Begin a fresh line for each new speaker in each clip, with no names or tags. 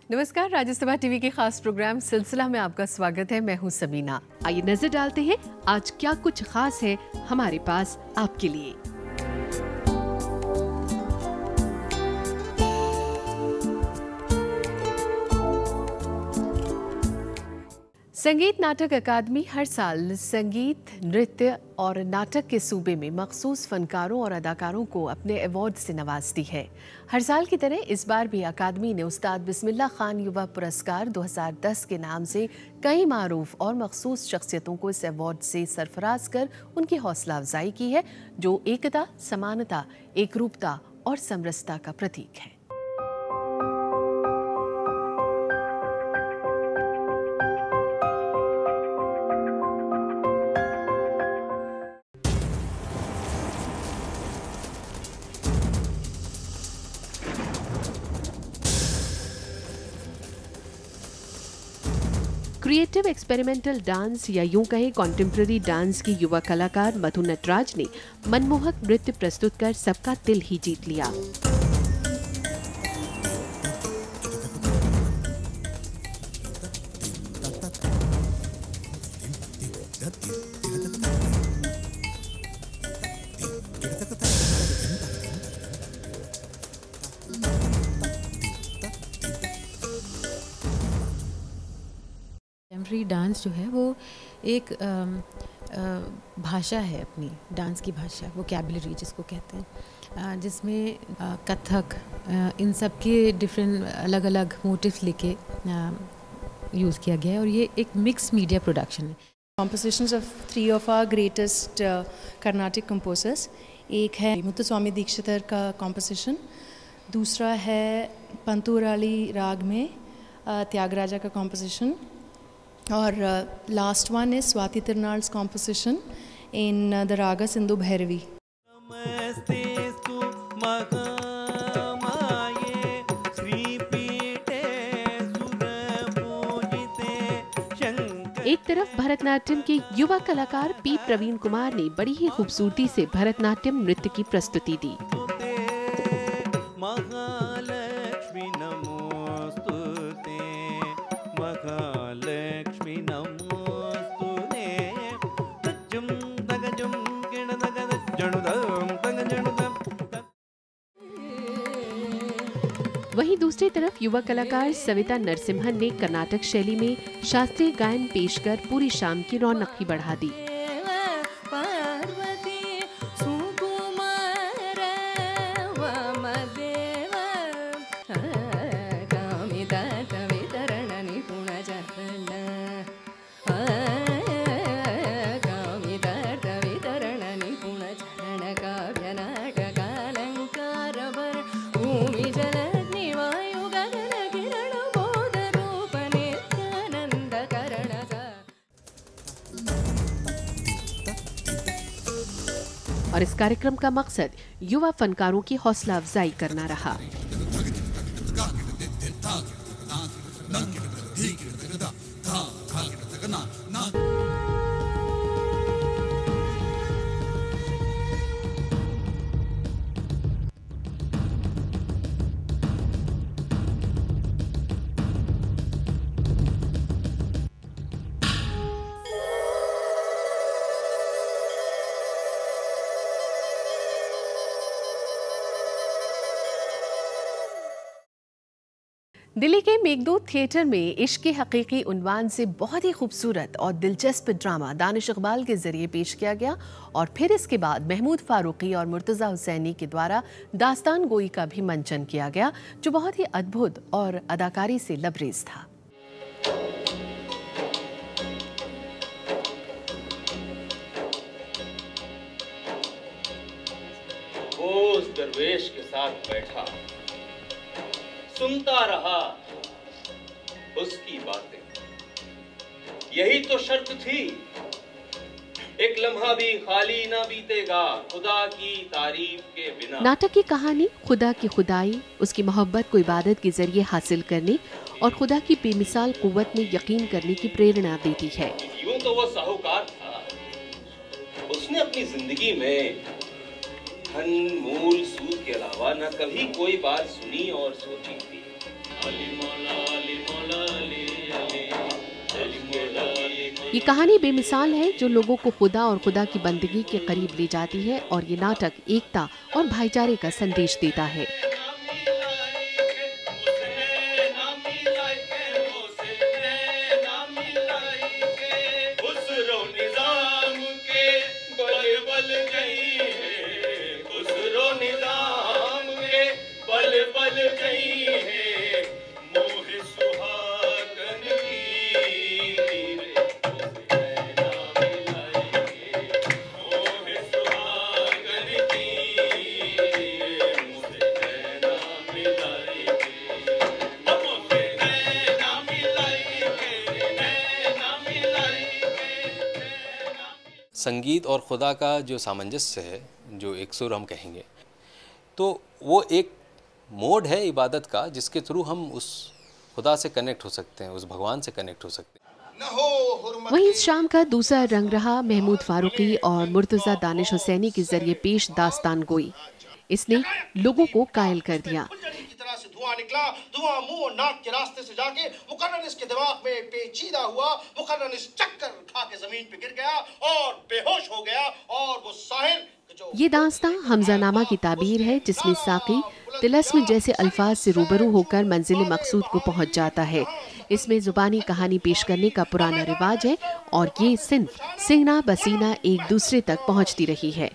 नमस्कार, राज्यसभा टीवी के खास प्रोग्राम सिलसिला में आपका स्वागत है। मैं हूं सबीना। आइए नजर डालते हैं आज क्या कुछ खास है हमारे पास आपके लिए। संगीत नाटक अकादमी हर साल संगीत, नृत्य और नाटक के सूबे में मखसूस फनकारों और अदाकारों को अपने अवार्ड से नवाजती है। हर साल की तरह इस बार भी अकादमी ने उस्ताद बिस्मिल्लाह खान युवा पुरस्कार 2010 के नाम से कई मारूफ और मखसूस शख्सियतों को इस अवार्ड से सरफराज कर उनकी हौसला अफजाई की है, जो एकता, समानता, एकरूपता और समरसता का प्रतीक है। क्रिएटिव एक्सपेरिमेंटल डांस या यूं कहें कॉन्टेम्प्ररी डांस की युवा कलाकार मधु नटराज ने मनमोहक नृत्य प्रस्तुत कर सबका दिल ही जीत लिया।
कंटेम्प्रेरी डांस जो है वो एक भाषा है, अपनी डांस की भाषा, वोकैबुलरी जिसको कहते हैं, जिसमें कथक इन सब के डिफरेंट अलग अलग मोटिव्स लेके यूज़ किया गया है और ये एक मिक्स मीडिया प्रोडक्शन है।
Compositions of three of our greatest Carnatic composers। एक है मुत्तुस्वामी दीक्षितर का कॉम्पोजिशन, दूसरा है पंतुराली राग में त्यागराजा का कॉम्पोजिशन, और last one is Swathi Thirunal's composition in the raga Sindhu Bhairavi.
एक तरफ भरतनाट्यम के युवा कलाकार पी प्रवीण कुमार ने बड़ी ही खूबसूरती से भरतनाट्यम नृत्य की प्रस्तुति दी। वहीं दूसरी तरफ युवा कलाकार सविता नरसिम्हन ने कर्नाटक शैली में शास्त्रीय गायन पेश कर पूरी शाम की रौनक ही बढ़ा दी। और इस कार्यक्रम का मकसद युवा फनकारों की हौसला अफजाई करना रहा। दिल्ली के मेघदूत थिएटर में इश्क की हकीकी उन्वान से बहुत ही खूबसूरत और दिलचस्प ड्रामा दानिश इकबाल के जरिए पेश किया गया और फिर इसके बाद महमूद फारूकी और मुर्तज़ा हुसैनी के द्वारा दास्तान गोई का भी मंचन किया गया, जो बहुत ही अद्भुत और अदाकारी से लबरेज था।
वो उस दरवेश के साथ बैठा, सुनता रहा उसकी बातें। यही तो शर्त थी, एक लम्हा भी खाली ना बीतेगा खुदा की तारीफ के बिना।
नाटक की कहानी खुदा की खुदाई, उसकी मोहब्बत को इबादत के जरिए हासिल करने और खुदा की बेमिसाल कुव्वत में यकीन करने की प्रेरणा देती है।
यूं तो वो साहूकार था, उसने अपनी जिंदगी में धन, मूल, सूद के अलावा न कभी कोई बात सुनी और सोची थी।
ये कहानी बेमिसाल है जो लोगों को खुदा और खुदा की बंदगी के करीब ले जाती है और ये नाटक एकता और भाईचारे का संदेश देता है।
संगीत और खुदा का जो सामंजस्य है, जो एक सुर हम कहेंगे, तो वो एक मोड है इबादत का जिसके थ्रू हम उस खुदा से कनेक्ट हो सकते हैं, उस भगवान से कनेक्ट हो सकते हैं।
वहीं इस शाम का दूसरा रंग रहा महमूद फारूकी और मुर्तज़ा दानिश हुसैनी के जरिए पेश दास्तान गोई। इसने लोगों को कायल कर दिया।
धुआं निकला, धुआं मुंह और नाक के रास्ते से जाके मुकर्रनिस के दिमाग में पेचीदा हुआ। मुकर्रनिस चक्कर खा के जमीन पे गिर गया और बेहोश हो गया। और वो साहिर जो
ये दास्तां हमजानामा की ताबीर है जिसमें साकी तिलस्म जैसे अल्फाज से रूबरू होकर मंजिल मकसूद को पहुंच जाता है। इसमें जुबानी कहानी पेश करने का पुराना रिवाज है और ये सिंफ सिंगना बसीना एक दूसरे तक पहुंचती रही है।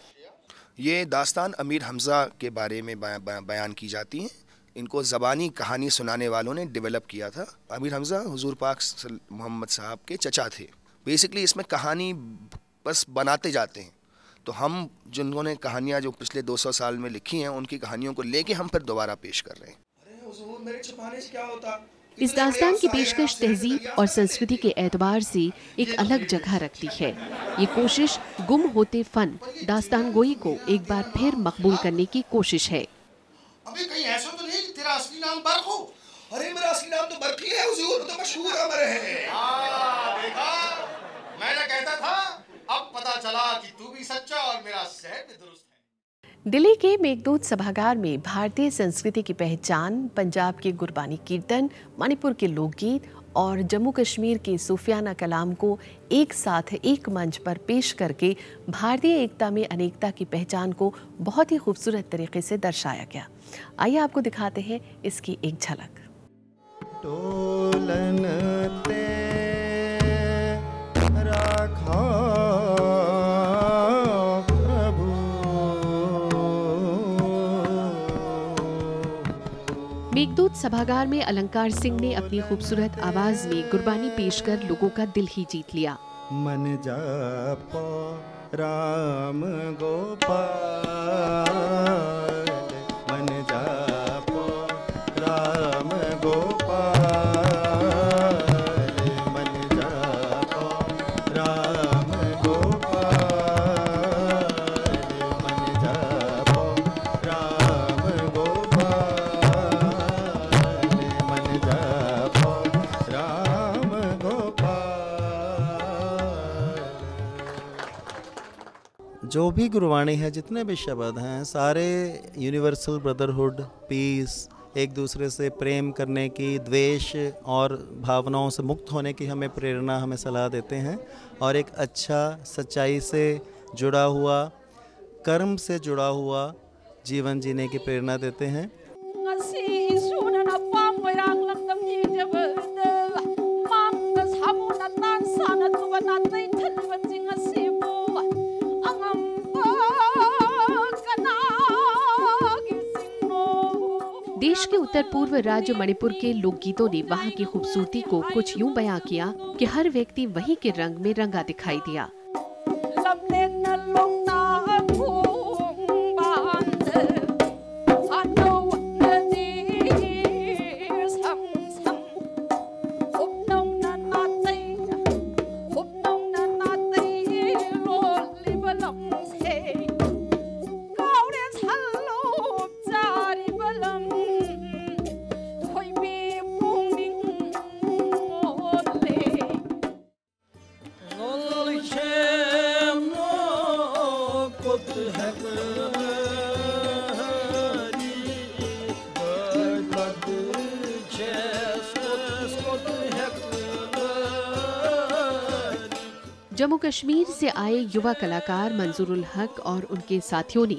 ये दास्तान अमीर हमजा के बारे में बयान की जाती है। इनको ज़बानी कहानी सुनाने वालों ने डेवलप किया था। अमीर हमजा हुजूर पाक मोहम्मद साहब के चचा थे। बेसिकली इसमें कहानी बस बनाते जाते हैं। तो हम जिन्होंने कहानियाँ जो पिछले 200 साल में लिखी हैं उनकी कहानियों को लेके हम फिर दोबारा पेश कर रहे हैं। अरे हुजूर मेरे छुपाने से क्या होता?
इस दास्तान की पेशकश तहजीब और संस्कृति के एतबार से एक अलग जगह रखती है। ये कोशिश गुम होते फन दास्तान गोई को एक बार फिर मकबूल करने की कोशिश है।
अबे कहीं ऐसा तो नहीं कि तेरा असली नाम बर्क हो? अरे मेरा असली नाम तो बर्की है हुजूर, तो मशहूर अमर है। देखा, मैं जो कहता था, अब पता चला कि तू भी सच्चा और मेरा शहर भी दुरुस्त है।
दिल्ली के मेघदूत सभागार में भारतीय संस्कृति की पहचान, पंजाब के गुरबानी कीर्तन, मणिपुर के लोकगीत और जम्मू कश्मीर के सूफियाना कलाम को एक साथ एक मंच पर पेश करके भारतीय एकता में अनेकता की पहचान को बहुत ही खूबसूरत तरीके से दर्शाया गया। आइए आपको दिखाते हैं इसकी एक झलक। मेघदूत सभागार में अलंकार सिंह ने अपनी खूबसूरत आवाज में गुरबानी पेश कर लोगों का दिल ही जीत लिया।
मन जापो राम गोपाल, मन जापो राम गोपाल, मन जापो राम गोपाल, मन जापो राम गोपाल, मन जापो राम गोपाल। जो भी गुरबाणी है, जितने भी शब्द हैं, सारे यूनिवर्सल ब्रदरहुड, पीस, एक दूसरे से प्रेम करने की, द्वेष और भावनाओं से मुक्त होने की हमें प्रेरणा, हमें सलाह देते हैं और एक अच्छा सच्चाई से जुड़ा हुआ, कर्म से जुड़ा हुआ जीवन जीने की प्रेरणा देते हैं।
देश के उत्तर पूर्व राज्य मणिपुर के लोकगीतों ने वहां की खूबसूरती को कुछ यूं बयां किया कि हर व्यक्ति वहीं के रंग में रंगा दिखाई दिया। जम्मू कश्मीर से आए युवा कलाकार मंजूरुल हक और उनके साथियों ने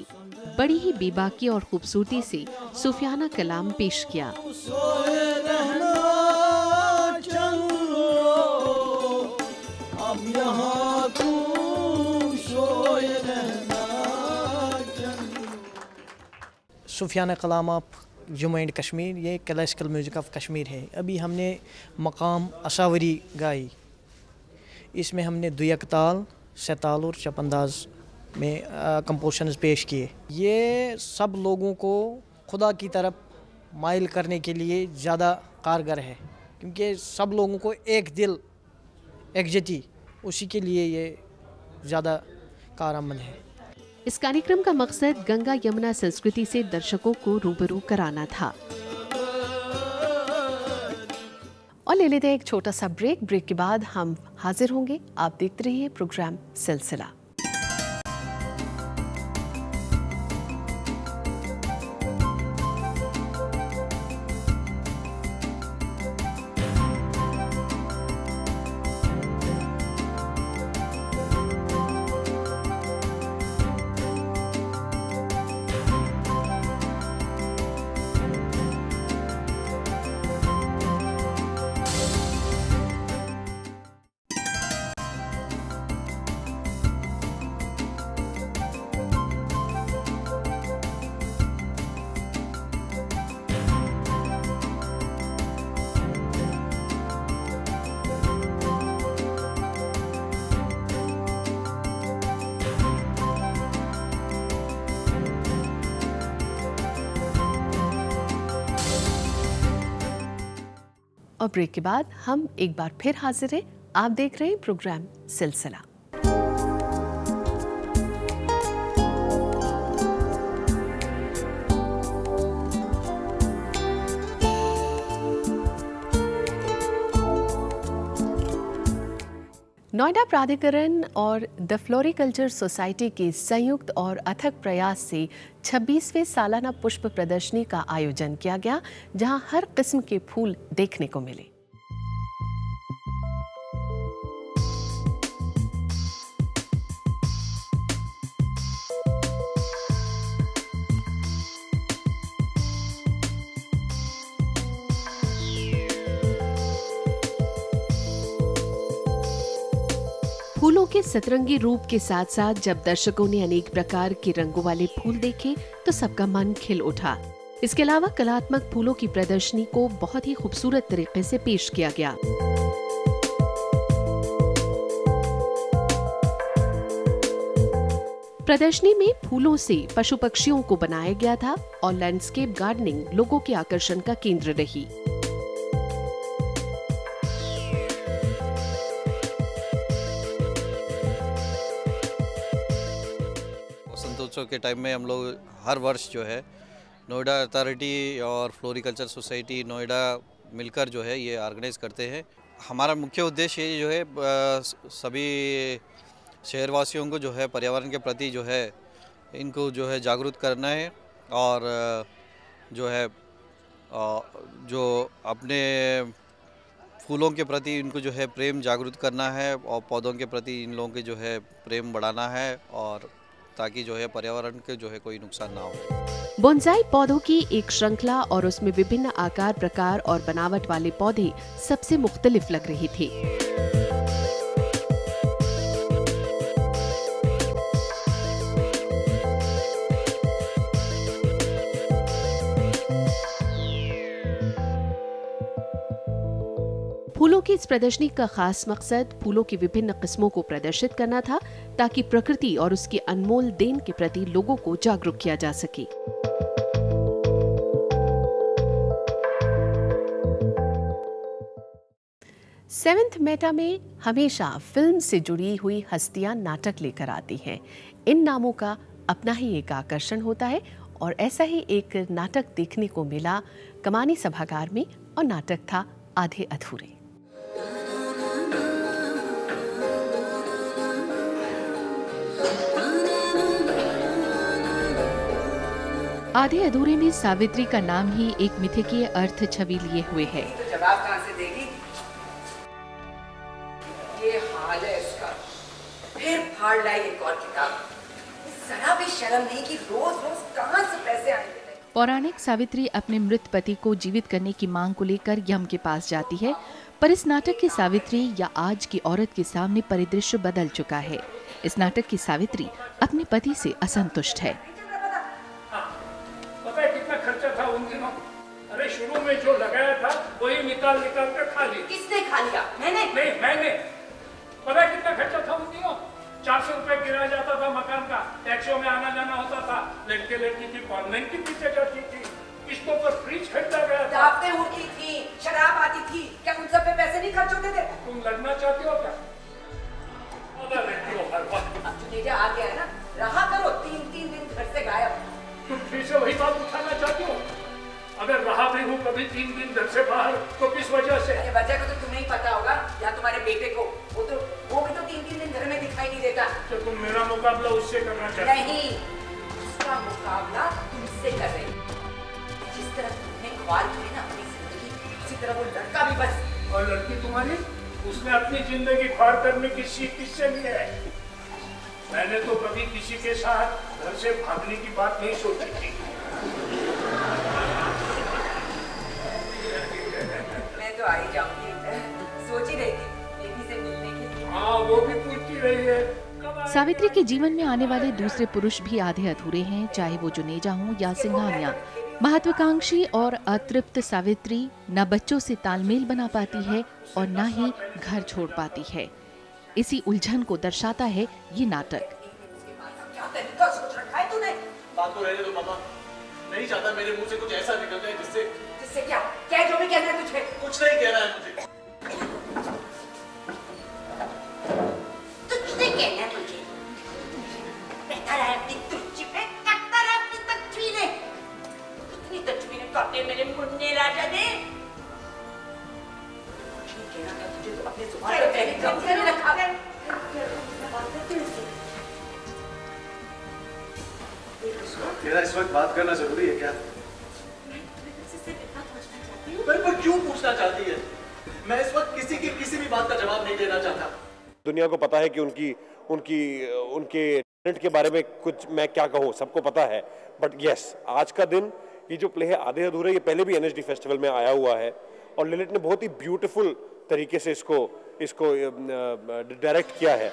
बड़ी ही बेबाकी और खूबसूरती से सूफियाना कलाम पेश किया।
सूफियाना कलाम ऑफ जम्मू एंड कश्मीर, ये क्लासिकल म्यूज़िक ऑफ कश्मीर है। अभी हमने मकाम असावरी गाई, इसमें हमने दुयक ताल, सताल और चपंदाज में कंपोजिशंस पेश किए। ये सब लोगों को खुदा की तरफ माइल करने के लिए ज़्यादा कारगर है, क्योंकि सब लोगों को एक दिल एकजती, उसी के लिए ये ज़्यादा कारआमद है।
इस कार्यक्रम का मकसद गंगा यमुना संस्कृति से दर्शकों को रूबरू कराना था। और ले लेते हैं एक छोटा सा ब्रेक। ब्रेक के बाद हम हाजिर होंगे। आप देखते रहिए प्रोग्राम सिलसिला। और ब्रेक के बाद हम एक बार फिर हाजिर हैं। आप देख रहे हैं प्रोग्राम सिलसिला। नोएडा प्राधिकरण और द फ्लोरिकल्चर सोसाइटी के संयुक्त और अथक प्रयास से 26वें सालाना पुष्प प्रदर्शनी का आयोजन किया गया, जहां हर किस्म के फूल देखने को मिले। फूलों के सतरंगी रूप के साथ साथ जब दर्शकों ने अनेक प्रकार के रंगों वाले फूल देखे तो सबका मन खिल उठा। इसके अलावा कलात्मक फूलों की प्रदर्शनी को बहुत ही खूबसूरत तरीके से पेश किया गया। प्रदर्शनी में फूलों से पशु पक्षियों को बनाया गया था और लैंडस्केप गार्डनिंग लोगों के आकर्षण का केंद्र रही।
के टाइम में हम लोग हर वर्ष जो है नोएडा अथॉरिटी और फ्लोरिकल्चर सोसाइटी नोएडा मिलकर जो है ये ऑर्गेनाइज करते हैं। हमारा मुख्य उद्देश्य ये जो है सभी शहरवासियों को जो है पर्यावरण के प्रति जो है इनको जो है जागरूक करना है और जो है जो अपने फूलों के प्रति इनको जो है प्रेम जागरूक करना है और पौधों के प्रति इन लोगों के जो है प्रेम बढ़ाना है और ताकि जो है पर्यावरण के जो है कोई नुकसान ना हो।
बोनसाई पौधों की एक श्रृंखला और उसमें विभिन्न आकार प्रकार और बनावट वाले पौधे सबसे मुख्तलिफ लग रही थी। फूलों की इस प्रदर्शनी का खास मकसद फूलों की विभिन्न किस्मों को प्रदर्शित करना था, ताकि प्रकृति और उसकी अनमोल देन के प्रति लोगों को जागरूक किया जा सके। सेवेंथ मेटा में हमेशा फिल्म से जुड़ी हुई हस्तियां नाटक लेकर आती हैं। इन नामों का अपना ही एक आकर्षण होता है और ऐसा ही एक नाटक देखने को मिला कमानी सभागार में और नाटक था आधे अधूरे। आधे अधूरे में सावित्री का नाम ही एक मिथकीय अर्थ छवि लिए हुए है।
जवाब कहां से देगी? ये हाल है इसका। फिर फाड़ लाई एक और किताब। जरा भी शर्म नहीं कि रोज रोज कहाँ से पैसे आएंगे।
पौराणिक सावित्री अपने मृत पति को जीवित करने की मांग को लेकर यम के पास जाती है, पर इस नाटक की सावित्री या आज की औरत के सामने परिदृश्य बदल चुका है। इस नाटक की सावित्री अपने पति से असंतुष्ट है।
पता है कितना खर्चा था उन दिनों? अरे शुरू में जो लगाया था वही निकाल कर खा लिया।
किसने खा लिया? मैंने?
नहीं, मैंने। पता है कितना खर्चा था उन दिनों? 400 रुपए गिराया जाता था मकान का, टैक्सियों में आना जाना होता था, लड़के लड़की की कॉन्वेंट की फीसें जाती थी, किस्तों पर फ्रिज खरीदा गया था,
दावतें उड़ती थी, शराब आती थी, क्या उन सब पे पैसे नहीं खर्च होते थे?
तुम लड़ना चाहती हो क्या? रहती हो हर वक्त।
अब जुनेजा आ गया है ना, रहा करो 3-3 दिन घर से गायब।
तुम फिर से वही बात उठाना चाहती हो? अगर रहा भी हूँ कभी 3 दिन घर से बाहर तो किस वजह से?
अरे वजह को तो तुम्हें ही पता होगा या तुम्हारे बेटे को। वो भी तो 3-3 दिन घर में दिखाई नहीं देता।
तो तुम मेरा मुकाबला उससे करना चाहती हो?
नहीं, उसका मुकाबला तुमसे कर रही। जिस तरह तुमने ख्वार की ना अपनी जिंदगी, उसी तरह वो लड़का भी बस।
और लड़की तुम्हारी? उसने अपनी जिंदगी ख्वार करने की सीख किससे ली है? मैंने तो कभी किसी के साथ घर से भागने की बात नहीं सोची थी।
मैं तो आ ही जाऊंगी, सोच ही रही थी बेटी से मिलने की।
हाँ, वो भी पूछती रही है।
सावित्री के जीवन में आने वाले दूसरे पुरुष भी आधे अधूरे हैं, चाहे वो जुनेजा हो या सिंघानिया। महत्वाकांक्षी और अतृप्त सावित्री न बच्चों से तालमेल बना पाती है और न ही घर छोड़ पाती है। इसी उलझन को दर्शाता है ये नाटक।
क्या तरीका सोच रखा है तूने?
बात तो रहने दो मामा। नहीं चाहता मेरे मुंह से कुछ ऐसा निकल जाए जिससे
क्या? क्या जो भी कहना है तुझे?
कुछ नहीं कहना है मुझे।
कुछ नहीं कहना है तुझे। बैठा रहा अपनी तुच्ची पे, तकता रहा अपनी तकवीरें। कितनी तकवीरें काटे मेरे मुन्ने राजा ने। नहीं कहना था तुझे तो अपने जुबान पे पहले कब्जे में रखा।
तेरा इस वक्त बात करना जरूरी है क्या? पर क्यों पूछना चाहती है? मैं इस वक्त किसी की किसी भी बात का जवाब नहीं देना चाहता।
दुनिया को पता है कि उनके टैलेंट के बारे में कुछ मैं क्या कहूँ, सबको पता है। बट यस, आज का दिन ये जो प्ले है आधे अधूरे, ये पहले भी एनएचडी फेस्टिवल में आया हुआ है और लिलित ने बहुत ही ब्यूटीफुल तरीके से इसको डायरेक्ट किया है।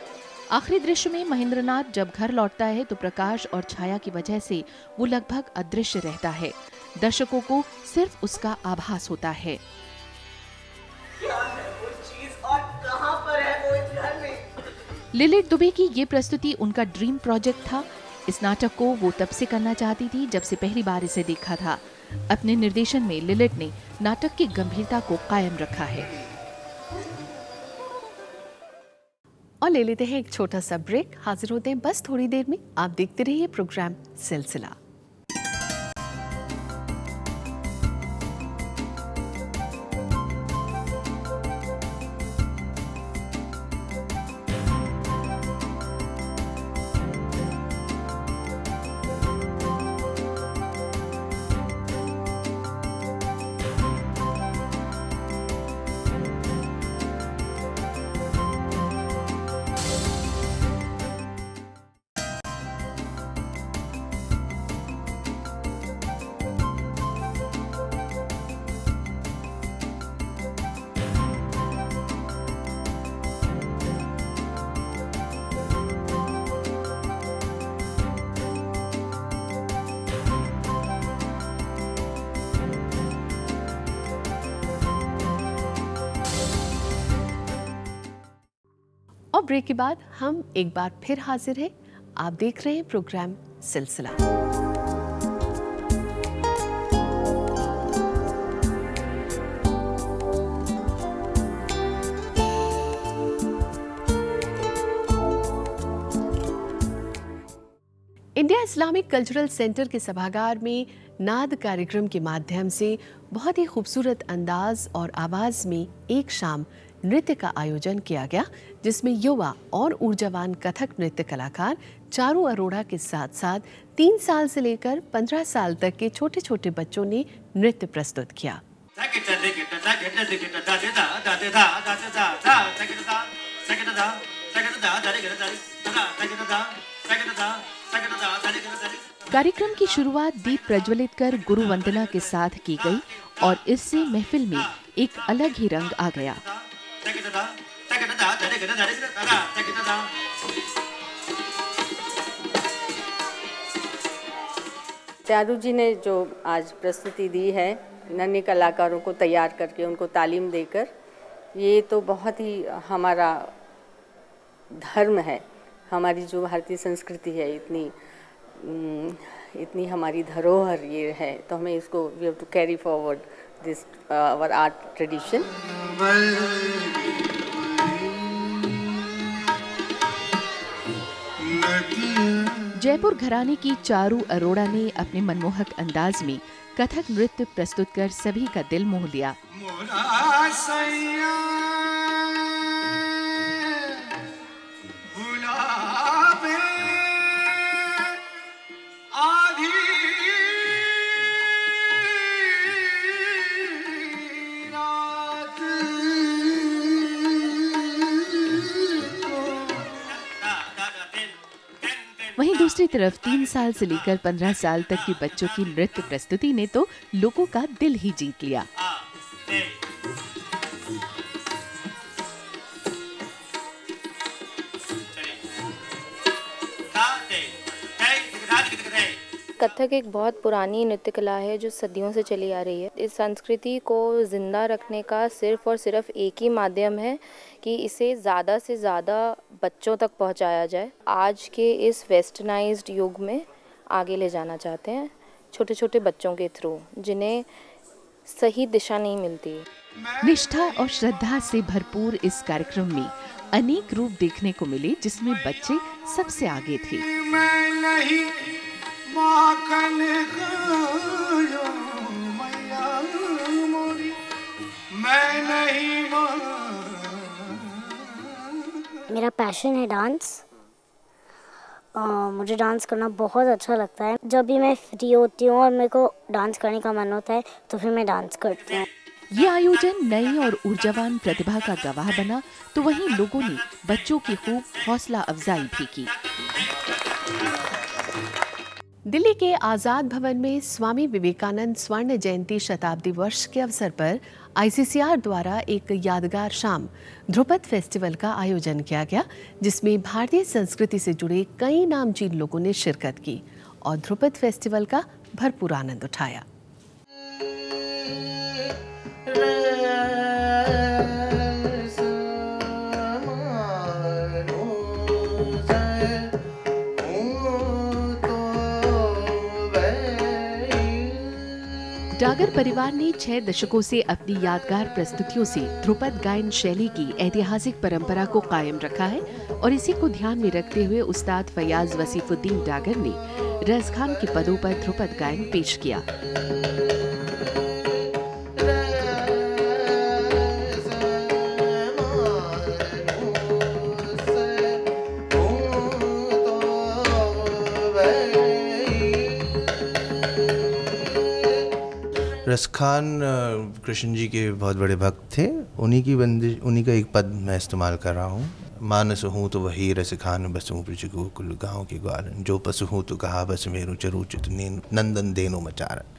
आखिरी दृश्य में महेंद्रनाथ जब घर लौटता है तो प्रकाश और छाया की वजह से वो लगभग अदृश्य रहता है। दर्शकों को सिर्फ उसका आभास होता है।
क्या है वो चीज और कहां पर है वो इस घर में?
लिलित दुबे की ये प्रस्तुति उनका ड्रीम प्रोजेक्ट था। इस नाटक को वो तब से करना चाहती थी जब से पहली बार इसे देखा था। अपने निर्देशन में लिलित ने नाटक की गंभीरता को कायम रखा है।
और ले लेते हैं एक छोटा सा ब्रेक। हाजिर होते हैं बस थोड़ी देर में। आप देखते रहिए प्रोग्राम सिलसिला। और ब्रेक के बाद हम एक बार फिर हाजिर हैं। आप देख रहे हैं प्रोग्राम सिलसिला। इंडिया इस्लामिक कल्चरल सेंटर के सभागार में नाद कार्यक्रम के माध्यम से बहुत ही खूबसूरत अंदाज और आवाज़ में एक शाम नृत्य का आयोजन किया गया, जिसमें युवा और ऊर्जावान कथक नृत्य कलाकार चारू अरोड़ा के साथ साथ 3 साल से लेकर 15 साल तक के छोटे छोटे बच्चों ने नृत्य प्रस्तुत किया।
कार्यक्रम की शुरुआत दीप प्रज्वलित कर गुरु वंदना के साथ की गई और इससे महफिल में एक अलग ही रंग आ गया।
त्यारू जी ने जो आज प्रस्तुति दी है नन्हे कलाकारों को तैयार करके उनको तालीम देकर, ये तो बहुत ही हमारा धर्म है, हमारी जो भारतीय संस्कृति है, इतनी हमारी धरोहर ये है, तो हमें इसको we have to carry forward this our art tradition.
Jaipur घराने की चारू अरोड़ा ने अपने मनमोहक अंदाज में कथक नृत्य प्रस्तुत कर सभी का दिल मोह लिया। वहीं दूसरी तरफ 3 साल से लेकर 15 साल तक के बच्चों की नृत्य प्रस्तुति ने तो लोगों का दिल ही जीत लिया।
कथक एक बहुत पुरानी नृत्य कला है जो सदियों से चली आ रही है। इस संस्कृति को जिंदा रखने का सिर्फ और सिर्फ एक ही माध्यम है कि इसे ज़्यादा से ज़्यादा बच्चों तक पहुंचाया जाए। आज के इस वेस्टर्नाइज्ड युग में आगे ले जाना चाहते हैं छोटे छोटे बच्चों के थ्रू, जिन्हें सही दिशा नहीं मिलती।
निष्ठा और श्रद्धा से भरपूर इस कार्यक्रम में अनेक रूप देखने को मिले, जिसमें बच्चे सबसे आगे थे।
मेरा पैशन है डांस। मुझे डांस करना बहुत अच्छा लगता है। जब भी मैं फ्री होती हूँ और मेरे को डांस करने का मन होता है तो फिर मैं डांस करती हूँ।
ये आयोजन नई और ऊर्जावान प्रतिभा का गवाह बना, तो वहीं लोगों ने बच्चों की खूब हौसला अफजाई भी की। दिल्ली के आज़ाद भवन में स्वामी विवेकानंद स्वर्ण जयंती शताब्दी वर्ष के अवसर पर ICCR द्वारा एक यादगार शाम ध्रुपद फेस्टिवल का आयोजन किया गया, जिसमें भारतीय संस्कृति से जुड़े कई नामचीन लोगों ने शिरकत की और ध्रुपद फेस्टिवल का भरपूर आनंद उठाया। डागर परिवार ने 6 दशकों से अपनी यादगार प्रस्तुतियों से ध्रुपद गायन शैली की ऐतिहासिक परंपरा को कायम रखा है और इसी को ध्यान में रखते हुए उस्ताद फयाज वसीफुद्दीन डागर ने रसखान के पदों पर ध्रुपद गायन पेश किया।
रसखान कृष्ण जी के बहुत बड़े भक्त थे। उन्हीं की बंदिश, उन्हीं का एक पद मैं इस्तेमाल कर रहा हूँ। मानस हूँ तो वही रसखान बसूँ पृचको कुल गाँव के ग्वालन, जो पशु हूँ तो कहा बस मेरू चरुचित नंदन देनो मचारन।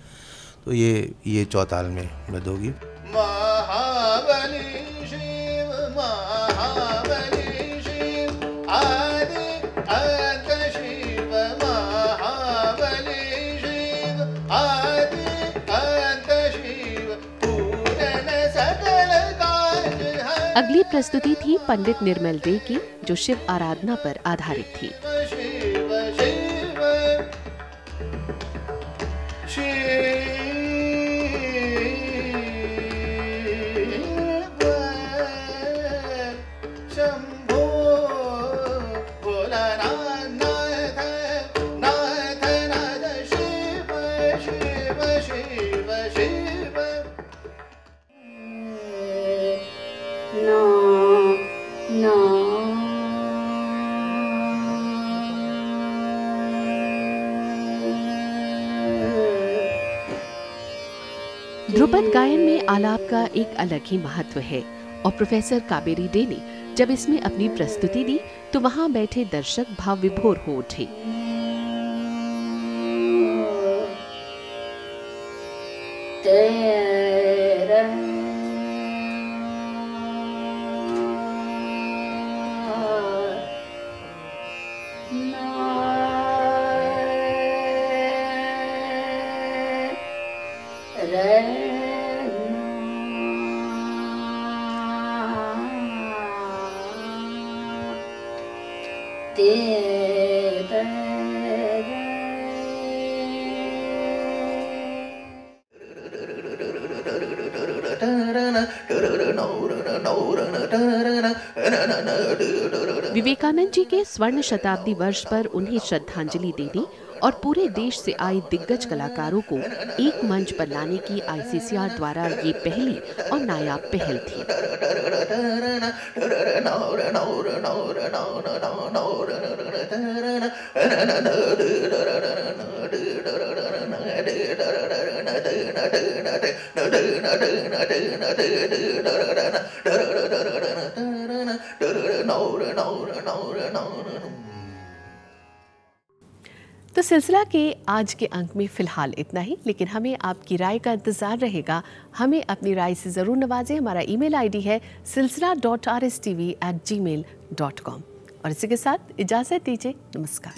तो ये चौताल में बद होगी। महाबली शिव महाबली शिव आदि अंत शिव महाबली शिव आदि
अगली प्रस्तुति थी पंडित निर्मल डे की, जो शिव आराधना पर आधारित थी। ध्रुपद गायन में आलाप का एक अलग ही महत्व है और प्रोफेसर काबेरी डे ने जब इसमें अपनी प्रस्तुति दी तो वहां बैठे दर्शक भाव विभोर हो उठे। विवेकानंद जी के स्वर्ण शताब्दी वर्ष पर उन्हें श्रद्धांजलि देने और पूरे देश से आए दिग्गज कलाकारों को एक मंच पर लाने की आईसीसीआर द्वारा ये पहली और नायाब पहल थी।
तो सिलसिला के आज के अंक में फिलहाल इतना ही, लेकिन हमें आपकी राय का इंतजार रहेगा। हमें अपनी राय से ज़रूर नवाजें। हमारा ईमेल आईडी है silsila.rstv@gmail.com। और इसी के साथ इजाज़त दीजिए। नमस्कार।